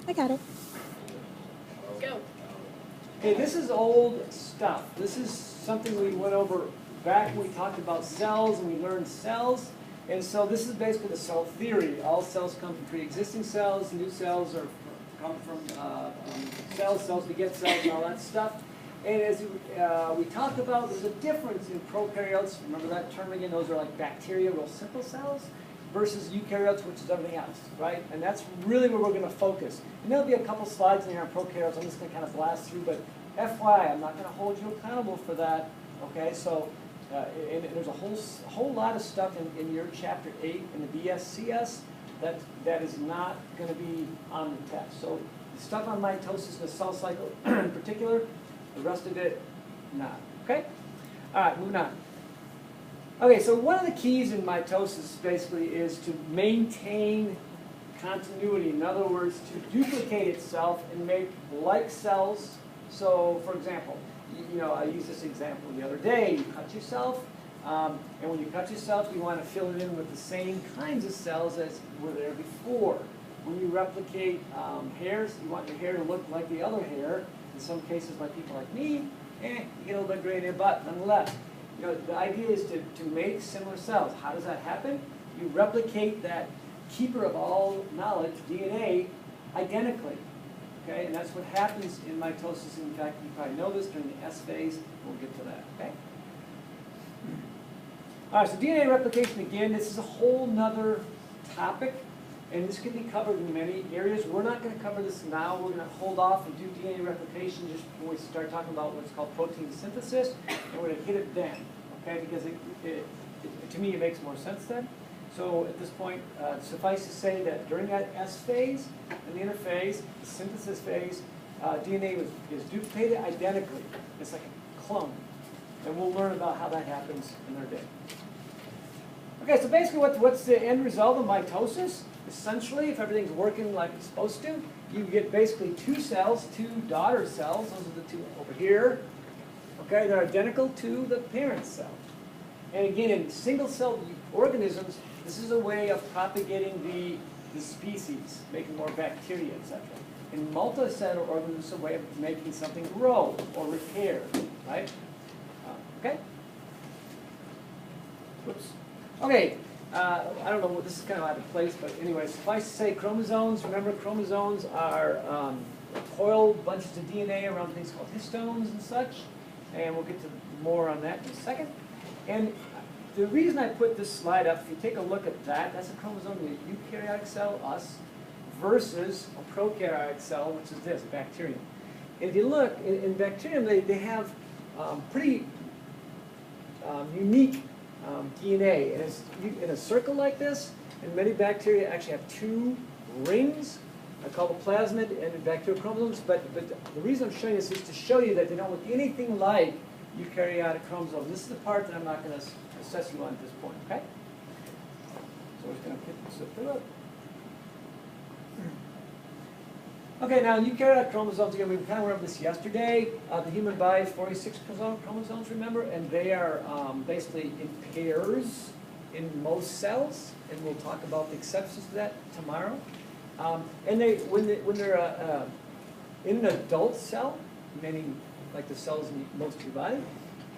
I got it. Go. Okay, this is old stuff. This is something we went over back when we talked about cells and we learned cells. And so this is basically the cell theory. All cells come from pre-existing cells. New cells come from cells beget cells and all that stuff. And as we talked about, there's a difference in prokaryotes. Remember that term again? Those are like bacteria, real simple cells, versus eukaryotes, which is everything else, right? And that's really where we're going to focus. And there'll be a couple slides in here on prokaryotes. I'm just going to kind of blast through, but FYI, I'm not going to hold you accountable for that. Okay, so and there's a whole lot of stuff in your chapter 8 in the BSCS that is not going to be on the test. So the stuff on mitosis and the cell cycle in particular, the rest of it, not. Okay? All right, moving on. Okay, so one of the keys in mitosis basically is to maintain continuity. In other words, to duplicate itself and make like cells. So, for example, I used this example the other day. You cut yourself, and when you cut yourself, you want to fill it in with the same kinds of cells as were there before. When you replicate hairs, you want your hair to look like the other hair. In some cases, like people like me, you get a little bit gray in your butt. Nonetheless, the idea is to make similar cells. How does that happen? You replicate that keeper of all knowledge, DNA, identically. Okay, and that's what happens in mitosis. In fact, you probably know this during the S phase. We'll get to that. Okay. All right. So DNA replication again. This is a whole nother topic, and this can be covered in many areas. We're not going to cover this now. We're going to hold off and do DNA replication just when we start talking about what's called protein synthesis, and we're going to hit it then. Okay, because to me it makes more sense then. So at this point, suffice to say that during that S phase, in the interphase, the synthesis phase, DNA is duplicated identically. It's like a clone. And we'll learn about how that happens another day. Okay, so basically what's the end result of mitosis? Essentially, if everything's working like it's supposed to, you get basically two cells, two daughter cells. Those are the two over here. Okay, they're identical to the parent cell. And again, in single-celled organisms, this is a way of propagating the species, making more bacteria, etc. In multicellular organisms, it's a way of making something grow or repair, right? Okay? Whoops. Okay, I don't know, this is kind of out of place, but anyway, suffice to say chromosomes. Remember, chromosomes are coiled bunches of DNA around things called histones and such. And we'll get to more on that in a second. And the reason I put this slide up, if you take a look at that, that's a chromosome in a eukaryotic cell, us, versus a prokaryotic cell, which is this, bacterium. And if you look, in bacterium, they have pretty unique DNA. And it's in a circle like this, and many bacteria actually have two rings. I call the plasmid and bacterial chromosomes, but the reason I'm showing this is to show you that they don't look anything like eukaryotic chromosomes. This is the part that I'm not going to assess you on at this point, okay? So we're just going to pick this up. Okay, now eukaryotic chromosomes, again, we kind of went over this yesterday. The human body is 46 chromosomes, remember, and they are basically in pairs in most cells, and we'll talk about the exceptions to that tomorrow. And when they're in an adult cell, meaning like the cells in most of your body,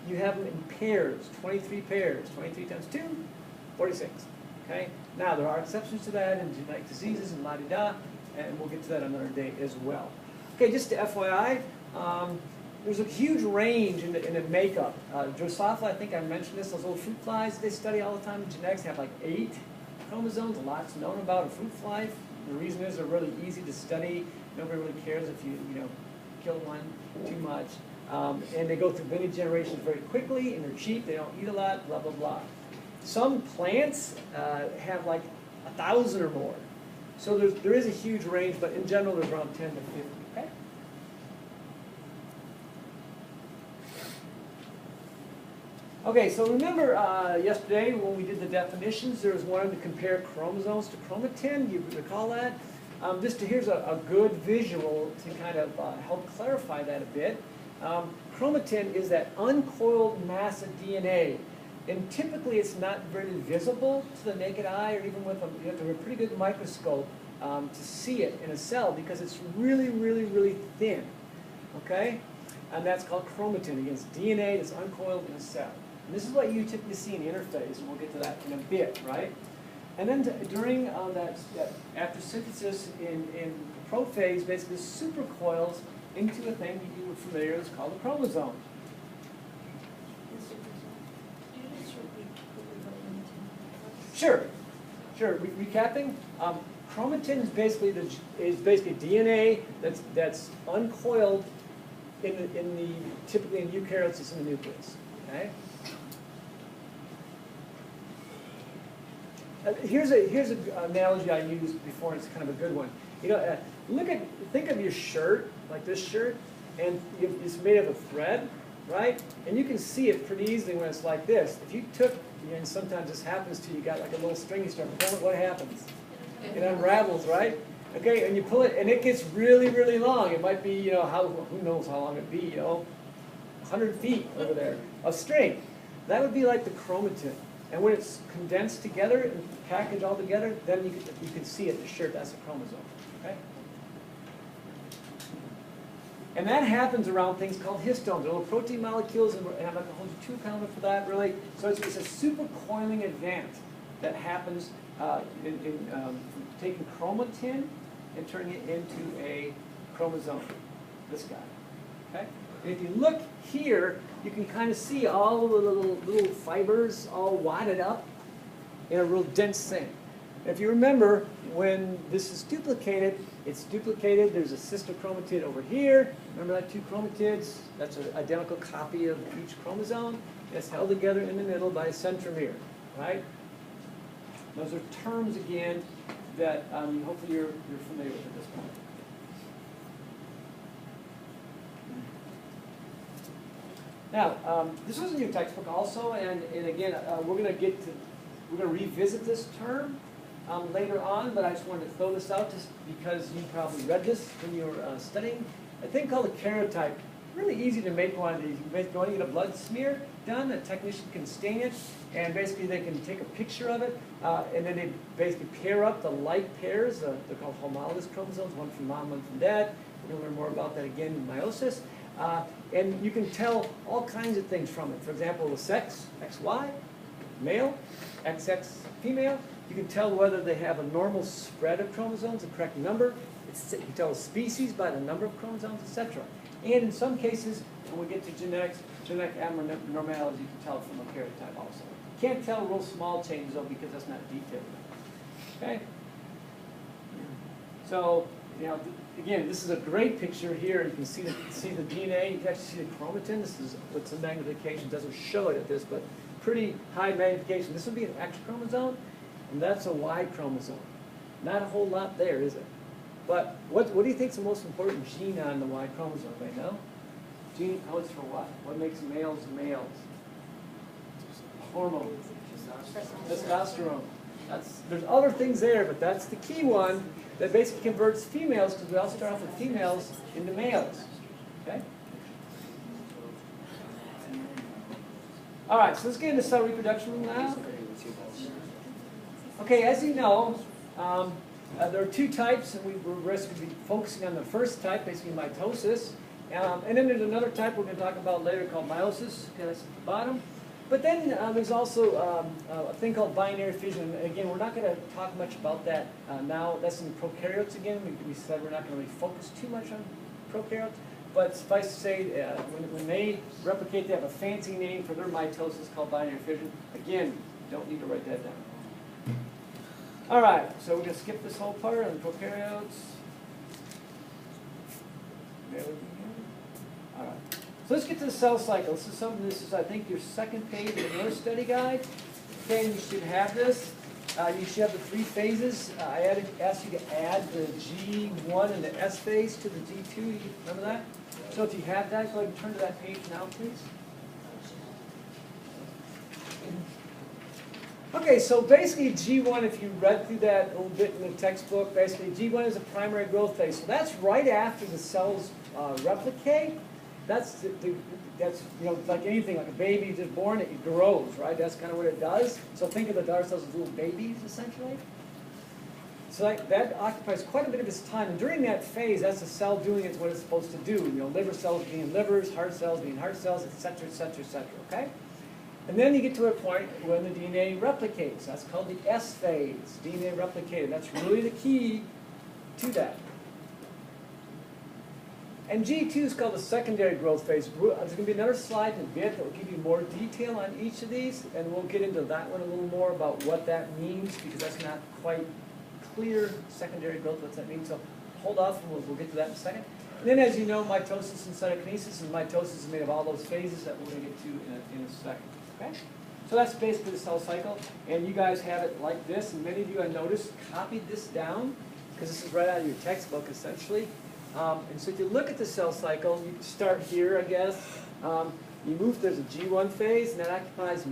you have them in pairs, 23 pairs, 23 times 2, 46. Okay? Now, there are exceptions to that in genetic diseases and la-di-da, and we'll get to that another day as well. Okay, just to FYI, there's a huge range in the makeup. Drosophila, I think I mentioned this, those little fruit flies they study all the time in genetics have like 8 chromosomes, a lot's known about a fruit fly. The reason is they're really easy to study. Nobody really cares if you kill one too much. And they go through many generations very quickly, and they're cheap, they don't eat a lot, blah, blah, blah. Some plants have like 1,000 or more. So there is a huge range, but in general there's around 10 to 50, okay? Okay, so remember yesterday when we did the definitions, there was one to compare chromosomes to chromatin. You recall that? Here's a good visual to kind of help clarify that a bit. Chromatin is that uncoiled mass of DNA. And typically it's not very visible to the naked eye, or even with you have to have a pretty good microscope to see it in a cell because it's really, really, really thin, okay? And that's called chromatin. Again, it's DNA that's uncoiled in a cell. And this is what you typically see in the interphase, and we'll get to that in a bit, right? And then during that after synthesis in prophase, basically supercoils into a thing you were familiar with called a chromosome. Sure. Recapping, chromatin is basically DNA that's uncoiled typically in eukaryotes. It's in the nucleus. Okay. Here's an analogy I used before, and it's kind of a good one. You know, think of your shirt, like this shirt, and it's made of a thread, right? And you can see it pretty easily when it's like this. If you took, and sometimes this happens to you, you got like a little string you start pulling, what happens? It unravels, right? Okay, and you pull it, and it gets really, really long. It might be, you know, who knows how long it'd be, you know, 100 feet over there of string. That would be like the chromatin. And when it's condensed together and packaged all together, then you can see it, the shirt, that's a chromosome. Okay? And that happens around things called histones, little protein molecules, and I'm not going to hold you too accountable for that, really. So it's a supercoiling event that happens in taking chromatin and turning it into a chromosome, this guy. Okay? And if you look here, you can kind of see all the little fibers all wadded up in a real dense thing. If you remember, when this is duplicated, it's duplicated. There's a sister chromatid over here. Remember that two chromatids? That's an identical copy of each chromosome. It's held together in the middle by a centromere, right? Those are terms, again, that hopefully you're familiar with at this point. Now, this was in your textbook also, and again, we're going to revisit this term later on, but I just wanted to throw this out just because you probably read this when you were studying. A thing called a karyotype. Really easy to make one of these. You go and get a blood smear done, a technician can stain it, and basically they can take a picture of it, and then they basically pair up the like pairs. They're called homologous chromosomes, one from mom, one from dad. We're going to learn more about that again in meiosis. And you can tell all kinds of things from it. For example, the sex, XY, male, XX, female. You can tell whether they have a normal spread of chromosomes, the correct number. You can tell a species by the number of chromosomes, etc. And in some cases, when we get to genetic abnormalities, you can tell from a karyotype also. You can't tell real small changes, though, because that's not detailed enough. Okay? So, you know, again, this is a great picture here. You can see the DNA. You can actually see the chromatin. This is with some magnification. It doesn't show it at this, but pretty high magnification. This would be an X chromosome, and that's a Y chromosome. Not a whole lot there, is it? But what do you think is the most important gene on the Y chromosome? Right now, gene codes for what? What makes males males? Hormone, testosterone. There's other things there, but that's the key one that basically converts females, because we all start off with females, into males. Okay? All right, so let's get into cell reproduction now. Okay, as you know, there are two types, and we're going to be focusing on the first type, basically mitosis. And then there's another type we're going to talk about later called meiosis. Okay, that's at the bottom. But then there's also a thing called binary fission. And again, we're not going to talk much about that now. That's in prokaryotes again. We said we're not going to really focus too much on prokaryotes. But suffice to say, when they replicate, they have a fancy name for their mitosis called binary fission. Again, don't need to write that down. All right, so we're going to skip this whole part on prokaryotes. There we go. All right. So let's get to the cell cycle. This is I think your second page of your study guide. Okay, and you should have this. You should have the three phases. I asked you to add the G1 and the S phase to the G2. You remember that? So if you have that, go ahead and turn to that page now, please. Okay, so basically G1, if you read through that a little bit in the textbook, basically G1 is a primary growth phase. So that's right after the cells replicate. That's you know, like anything, like a baby just born, it grows, right? That's kind of what it does. So think of the daughter cells as little babies, essentially. So that occupies quite a bit of its time, and during that phase, that's the cell doing what it's supposed to do. You know, liver cells being livers, heart cells being heart cells, et cetera, et cetera, et cetera, okay? And then you get to a point when the DNA replicates. That's called the S phase, DNA replicated. That's really the key to that. And G2 is called the secondary growth phase. There's going to be another slide in a bit that will give you more detail on each of these, and we'll get into that one a little more about what that means, because that's not quite clear. Secondary growth, what's that mean? So hold off, and we'll get to that in a second. And then, as you know, mitosis and cytokinesis, and mitosis is made of all those phases that we're going to get to in a second. Okay? So that's basically the cell cycle, and you guys have it like this, and many of you, I noticed, copied this down, because this is right out of your textbook, essentially. And so if you look at the cell cycle, you can start here, I guess. You move, there's a G1 phase, and that occupies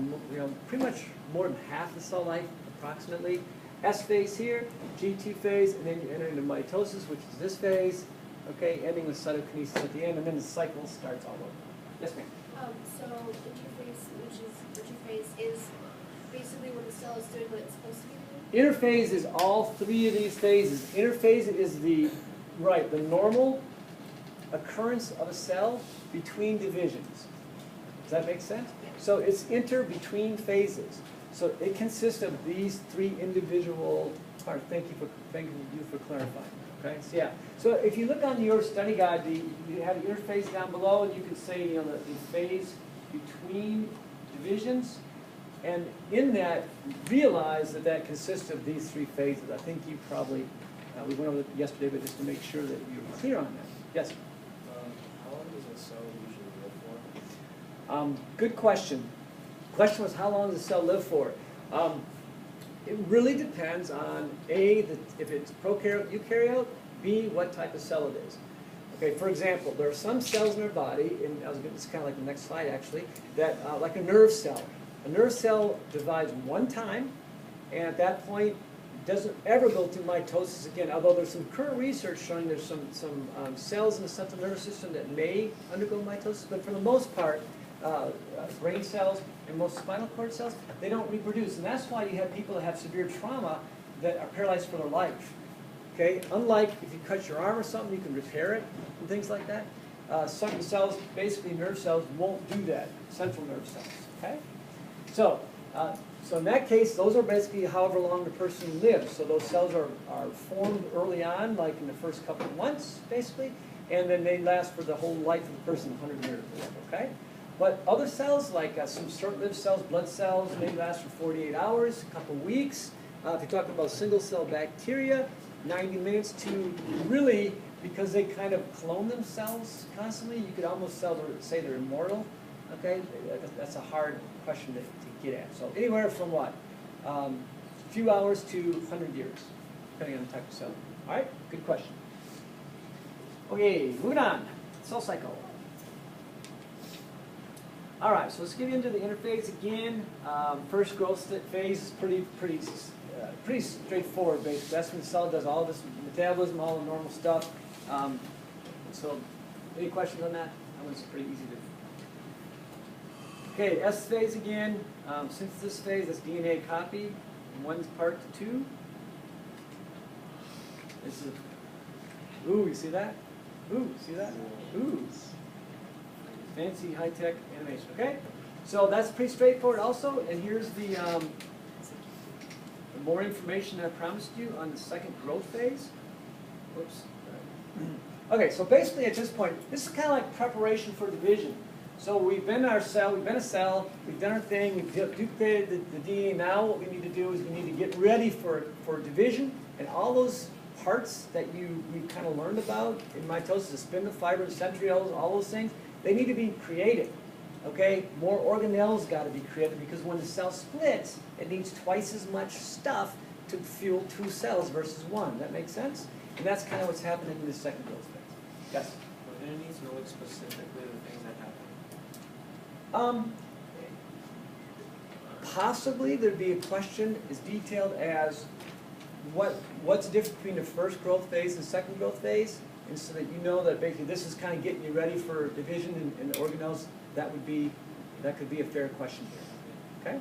pretty much more than half the cell life, approximately. S phase here, G2 phase, and then you enter into mitosis, which is this phase, okay, ending with cytokinesis at the end, and then the cycle starts all over. Yes, ma'am? So interphase is basically when the cell is doing what it's supposed to be doing? Interphase is all three of these phases. Interphase is the normal occurrence of a cell between divisions. Does that make sense? Yeah. So it's between phases. So it consists of these three individual parts. Thank you for clarifying. Okay. So yeah. So if you look on your study guide, you have the interphase down below, and you can say the phase between divisions, and in that realize that consists of these three phases. I think you probably we went over it yesterday, but just to make sure that you're clear on that. Yes. How long does a cell usually live for? Good question. Question was, how long does a cell live for? It really depends on A, if it's prokaryote, eukaryote, B, what type of cell it is. Okay, for example, there are some cells in our body, and it's kind of like the next slide actually, that like a nerve cell. A nerve cell divides one time, and at that point, doesn't ever go through mitosis again, although there's some current research showing there's some cells in the central nervous system that may undergo mitosis, but for the most part, brain cells and most spinal cord cells, they don't reproduce. And that's why you have people that have severe trauma that are paralyzed for their life. Okay? Unlike if you cut your arm or something, you can repair it and things like that. Some cells, basically nerve cells, won't do that, central nerve cells. Okay? So in that case, those are basically however long the person lives. So those cells are formed early on, like in the first couple of months, basically, and then they last for the whole life of the person, 100 years, okay? But other cells, like some short-lived cells, blood cells, may last for 48 hours, a couple of weeks. If you're talking about single-cell bacteria, 90 minutes to really, because they kind of clone themselves constantly, you could almost say they're immortal, okay? That's a hard question to get at. So anywhere from what? A few hours to 100 years, depending on the type of cell. All right, good question. Okay, moving on. Cell cycle. All right, so let's get into the interphase again. First growth phase is pretty straightforward, basically. That's when the cell does all this metabolism, all the normal stuff. So, any questions on that? That one's pretty easy to. Okay, S phase again. Synthesis phase, that's DNA copy, from one part to two. This is. Ooh, you see that? Ooh, see that? Ooh. Fancy high-tech animation, okay? So that's pretty straightforward also, and here's the more information I promised you on the second growth phase. Whoops. Okay, so basically at this point, this is kind of like preparation for division. So we've been a cell, we've done our thing, we've duplicated the DNA. Now what we need to do is we need to get ready for division, and all those parts that you kind of learned about in mitosis, the spindle fiber, the centrioles, all those things, they need to be created, okay? More organelles got to be created, because when the cell splits, it needs twice as much stuff to fuel two cells versus one. That makes sense? And that's kind of what's happening in the second growth phase. Yes? But it needs to know specifically the things that happen. Possibly there'd be a question as detailed as what's the difference between the first growth phase and second growth phase, and so that you know that basically this is kind of getting you ready for division and organelles. That could be a fair question here. Okay.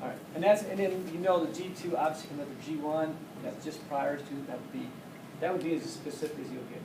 All right, and that's, and then you know the G2 obviously comes under G1, that's just prior to, that would be as specific as you'll get.